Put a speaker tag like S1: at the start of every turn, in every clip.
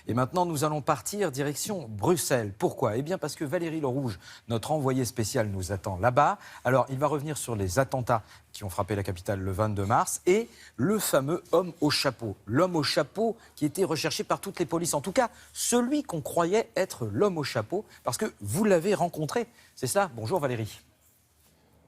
S1: Et maintenant, nous allons partir direction Bruxelles. Pourquoi? Eh bien parce que Valérie Lerouge, notre envoyée spéciale, nous attend là-bas. Alors, il va revenir sur les attentats qui ont frappé la capitale le 22 mars et le fameux homme au chapeau. L'homme au chapeau qui était recherché par toutes les polices. En tout cas, celui qu'on croyait être l'homme au chapeau parce que vous l'avez rencontré. C'est ça? Bonjour Valérie.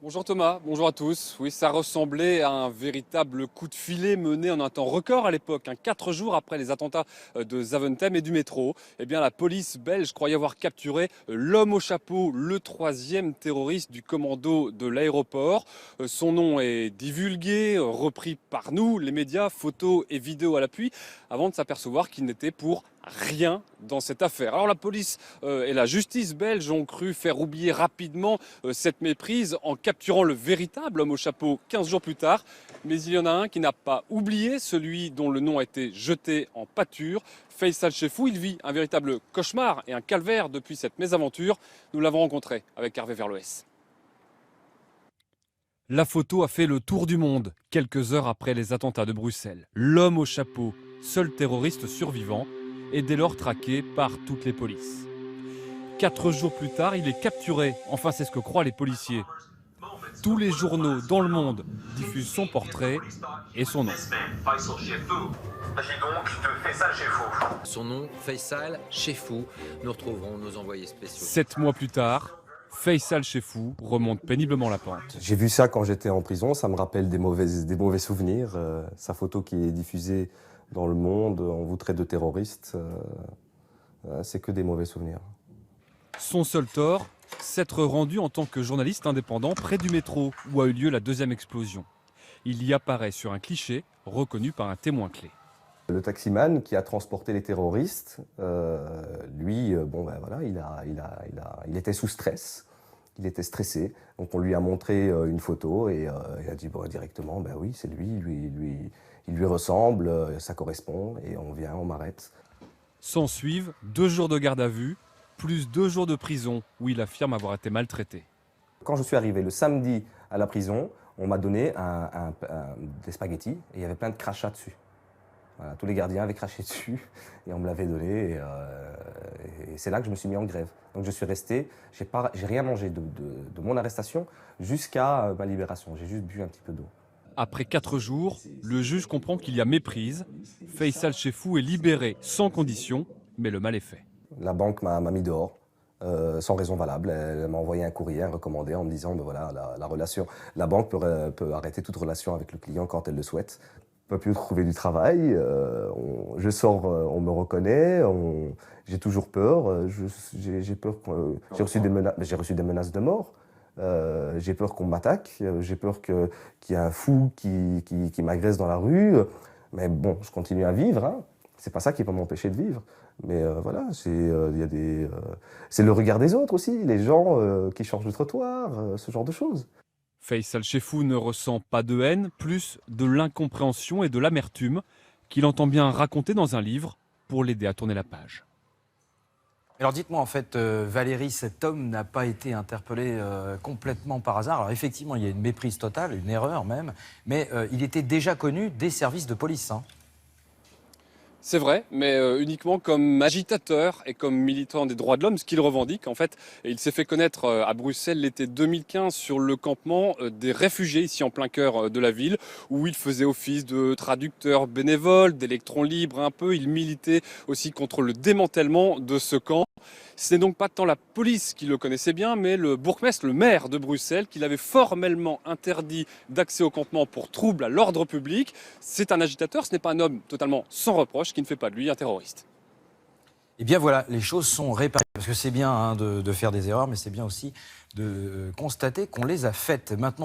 S2: Bonjour Thomas, bonjour à tous. Oui, ça ressemblait à un véritable coup de filet mené en un temps record à l'époque. 4 jours après les attentats de Zaventem et du métro, eh bien, la police belge croyait avoir capturé l'homme au chapeau, le 3e terroriste du commando de l'aéroport. Son nom est divulgué, repris par nous, les médias, photos et vidéos à l'appui, avant de s'apercevoir qu'il n'était pour rien dans cette affaire. Alors la police et la justice belge ont cru faire oublier rapidement cette méprise en capturant le véritable homme au chapeau 15 jours plus tard. Mais il y en a un qui n'a pas oublié, celui dont le nom a été jeté en pâture. Faisal Chefou, il vit un véritable cauchemar et un calvaire depuis cette mésaventure. Nous l'avons rencontré avec Hervé Verloès. La photo a fait le tour du monde quelques heures après les attentats de Bruxelles. L'homme au chapeau, seul terroriste survivant, est dès lors traqué par toutes les polices. 4 jours plus tard, il est capturé. Enfin, c'est ce que croient les policiers. Tous les journaux dans le monde diffusent son portrait et son nom.
S3: Son nom, Faisal Chefou. Nous retrouverons nos envoyés spéciaux.
S2: 7 mois plus tard, Faisal Chefou remonte péniblement la pente.
S4: J'ai vu ça quand j'étais en prison, ça me rappelle des mauvais souvenirs. Sa photo qui est diffusée dans le monde en vous traite de terroriste, c'est que des mauvais souvenirs.
S2: Son seul tort, s'être rendu en tant que journaliste indépendant près du métro où a eu lieu la 2e explosion. Il y apparaît sur un cliché reconnu par un témoin clé.
S4: Le taximan qui a transporté les terroristes, lui, voilà, il était sous stress, il était stressé. Donc on lui a montré une photo et il a dit directement, ben oui, c'est lui, il lui ressemble, ça correspond et on vient, on m'arrête.
S2: S'en suivent 2 jours de garde à vue, plus 2 jours de prison où il affirme avoir été maltraité.
S4: Quand je suis arrivé le samedi à la prison, on m'a donné des spaghettis et il y avait plein de crachats dessus. Voilà, tous les gardiens avaient craché dessus et on me l'avait donné et c'est là que je me suis mis en grève. Donc je suis resté, j'ai rien mangé de mon arrestation jusqu'à ma libération, j'ai juste bu un petit peu d'eau.
S2: Après 4 jours, le juge comprend qu'il y a méprise. Faisal Chefou est libéré sans condition, mais le mal est fait.
S4: La banque m'a mis dehors, sans raison valable. Elle m'a envoyé un courrier recommandé en me disant, voilà, la banque peut arrêter toute relation avec le client quand elle le souhaite. Je ne peux plus trouver du travail, je sors, on me reconnaît, j'ai toujours peur, j'ai peur, j'ai reçu des menaces de mort. J'ai peur qu'on m'attaque, j'ai peur qu'il y ait un fou qui m'agresse dans la rue. Mais bon, je continue à vivre. Hein. C'est pas ça qui va m'empêcher de vivre. Mais voilà, c'est le regard des autres aussi, les gens qui changent de trottoir, ce genre de choses.
S2: Faisal Chefou ne ressent pas de haine, plus de l'incompréhension et de l'amertume qu'il entend bien raconter dans un livre pour l'aider à tourner la page.
S1: Alors dites-moi en fait, Valérie, cet homme n'a pas été interpellé complètement par hasard. Alors effectivement, il y a une méprise totale, une erreur même, mais il était déjà connu des services de police. Hein.
S2: C'est vrai, mais uniquement comme agitateur et comme militant des droits de l'homme, ce qu'il revendique en fait. Et il s'est fait connaître à Bruxelles l'été 2015 sur le campement des réfugiés ici en plein cœur de la ville, où il faisait office de traducteur bénévole, d'électron libre un peu. Il militait aussi contre le démantèlement de ce camp. Ce n'est donc pas tant la police qui le connaissait bien, mais le bourgmestre, le maire de Bruxelles, qui l'avait formellement interdit d'accès au campement pour trouble à l'ordre public. C'est un agitateur, ce n'est pas un homme totalement sans reproche, qui ne fait pas de lui un terroriste.
S1: Eh bien voilà, les choses sont réparées. Parce que c'est bien hein, de faire des erreurs, mais c'est bien aussi de constater qu'on les a faites. Maintenant,